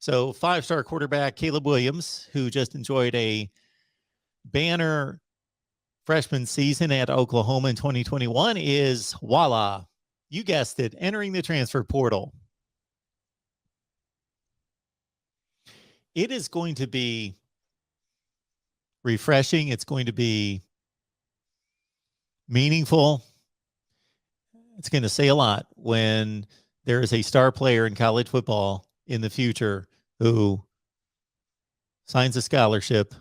So five-star quarterback Caleb Williams, who just enjoyed a banner freshman season at Oklahoma in 2021, is, voila, you guessed it, entering the transfer portal. It is going to be refreshing. It's going to be meaningful. It's going to say a lot when there is a star player in college football in the future who signs a scholarship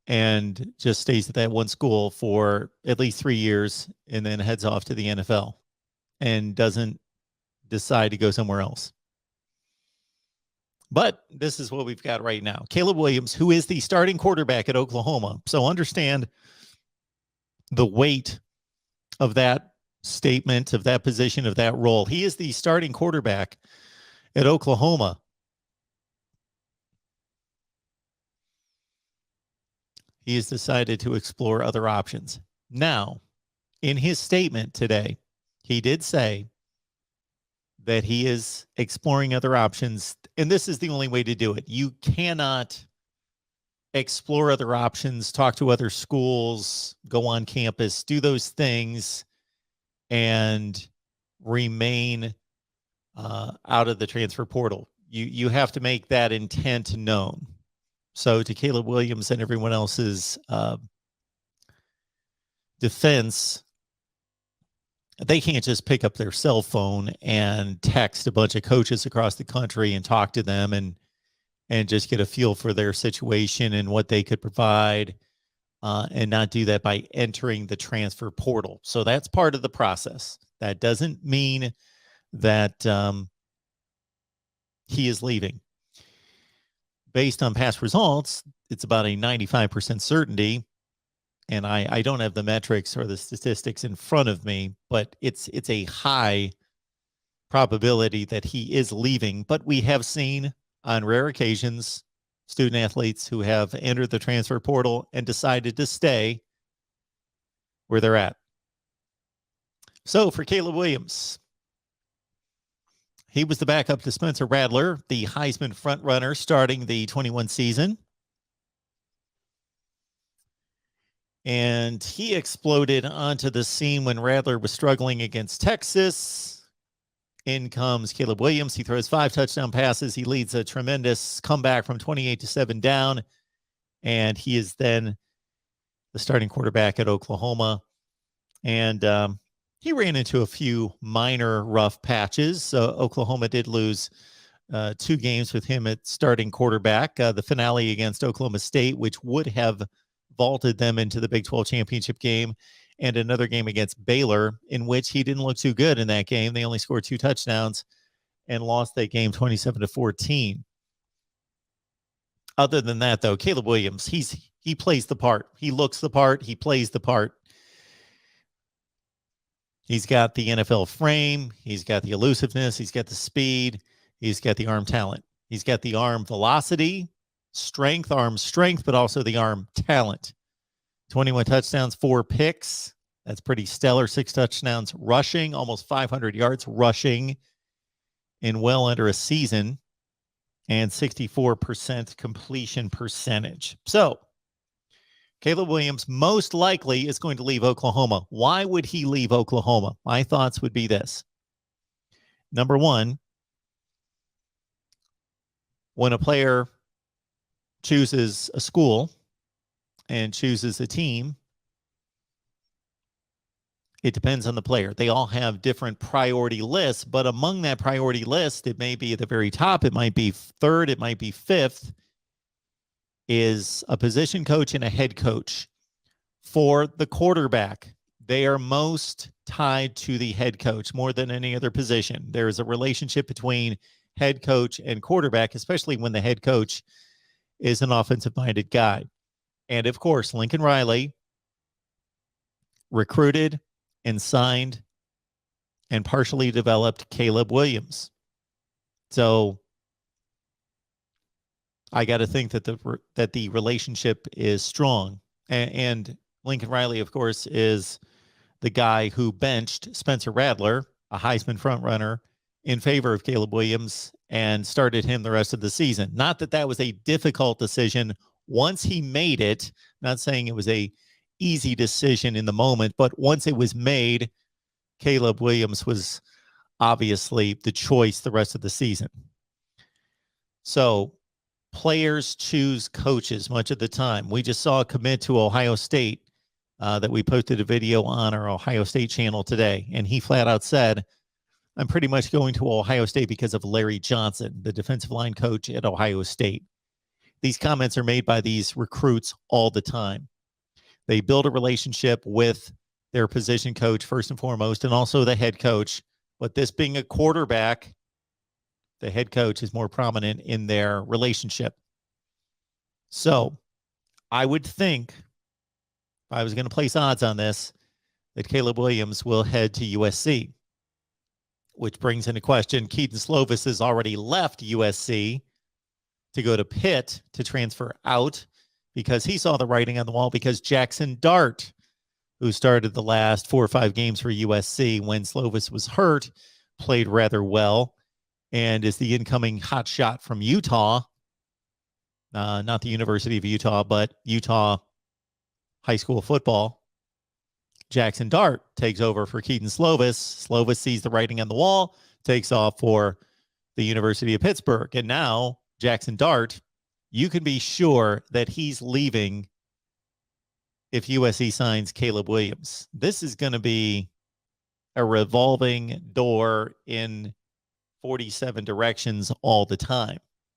and just stays at that one school for at least 3 years and then heads off to the NFL and doesn't decide to go somewhere else. But this is what we've got right now. Caleb Williams, who is the starting quarterback at Oklahoma. So understand the weight of that statement, of that position, of that role. He is the starting quarterback at Oklahoma. He has decided to explore other options. Now, in his statement today, he did say that he is exploring other options, and this is the only way to do it. You cannot explore other options, talk to other schools, go on campus, do those things, and remain out of the transfer portal. You have to make that intent known. So to Caleb Williams and everyone else's defense, they can't just pick up their cell phone and text a bunch of coaches across the country and talk to them and just get a feel for their situation and what they could provide, and not do that by entering the transfer portal. So that's part of the process. That doesn't mean that he is leaving. Based on past results, it's about a 95% certainty. And I don't have the metrics or the statistics in front of me, but it's a high probability that he is leaving. But we have seen on rare occasions student athletes who have entered the transfer portal and decided to stay where they're at. So for Caleb Williams, he was the backup to Spencer Rattler, the Heisman frontrunner starting the 21 season. And he exploded onto the scene when Rattler was struggling against Texas. In comes Caleb Williams. He throws 5 touchdown passes. He leads a tremendous comeback from 28-7 down. And he is then the starting quarterback at Oklahoma. And he ran into a few minor rough patches. So Oklahoma did lose 2 games with him at starting quarterback. The finale against Oklahoma State, which would have vaulted them into the Big 12 championship game, and another game against Baylor in which he didn't look too good in that game. They only scored 2 touchdowns and lost that game 27-14. Other than that, though, Caleb Williams, he plays the part. He looks the part. He plays the part. He's got the NFL frame. He's got the elusiveness. He's got the speed. He's got the arm talent. He's got the arm velocity, strength, arm strength, but also the arm talent. 21 touchdowns, 4 picks. That's pretty stellar. 6 touchdowns rushing, almost 500 yards rushing in well under a season, and 64% completion percentage. So Caleb Williams most likely is going to leave Oklahoma. Why would he leave Oklahoma? My thoughts would be this. Number one, when a player chooses a school and chooses a team, it depends on the player. They all have different priority lists, but among that priority list, it may be at the very top, it might be 3rd, it might be 5th, is a position coach and a head coach. For the quarterback, they are most tied to the head coach more than any other position. There is a relationship between head coach and quarterback, especially when the head coach is an offensive-minded guy. And, of course, Lincoln Riley recruited and signed and partially developed Caleb Williams. So I got to think that the relationship is strong. And Lincoln Riley, of course, is the guy who benched Spencer Rattler, a Heisman frontrunner, in favor of Caleb Williams and started him the rest of the season. Not that that was a difficult decision once he made it. Not saying it was a easy decision in the moment, but once it was made, Caleb Williams was obviously the choice the rest of the season. So players choose coaches much of the time. We just saw a commit to Ohio State that we posted a video on our Ohio State channel today. And he flat out said, I'm pretty much going to Ohio State because of Larry Johnson, the defensive line coach at Ohio State. These comments are made by these recruits all the time. They build a relationship with their position coach first and foremost, and also the head coach. But this being a quarterback, the head coach is more prominent in their relationship. So I would think, if I was going to place odds on this, that Caleb Williams will head to USC, which brings into question Keaton Slovis has already left USC to go to Pitt to transfer out because he saw the writing on the wall, because Jackson Dart, who started the last 4 or 5 games for USC when Slovis was hurt, played rather well and is the incoming hot shot from Utah. Not the University of Utah, but Utah high school football. Jackson Dart takes over for Keaton Slovis. Slovis sees the writing on the wall, takes off for the University of Pittsburgh. And now Jackson Dart, you can be sure that he's leaving if USC signs Caleb Williams. This is going to be a revolving door in 47 directions all the time.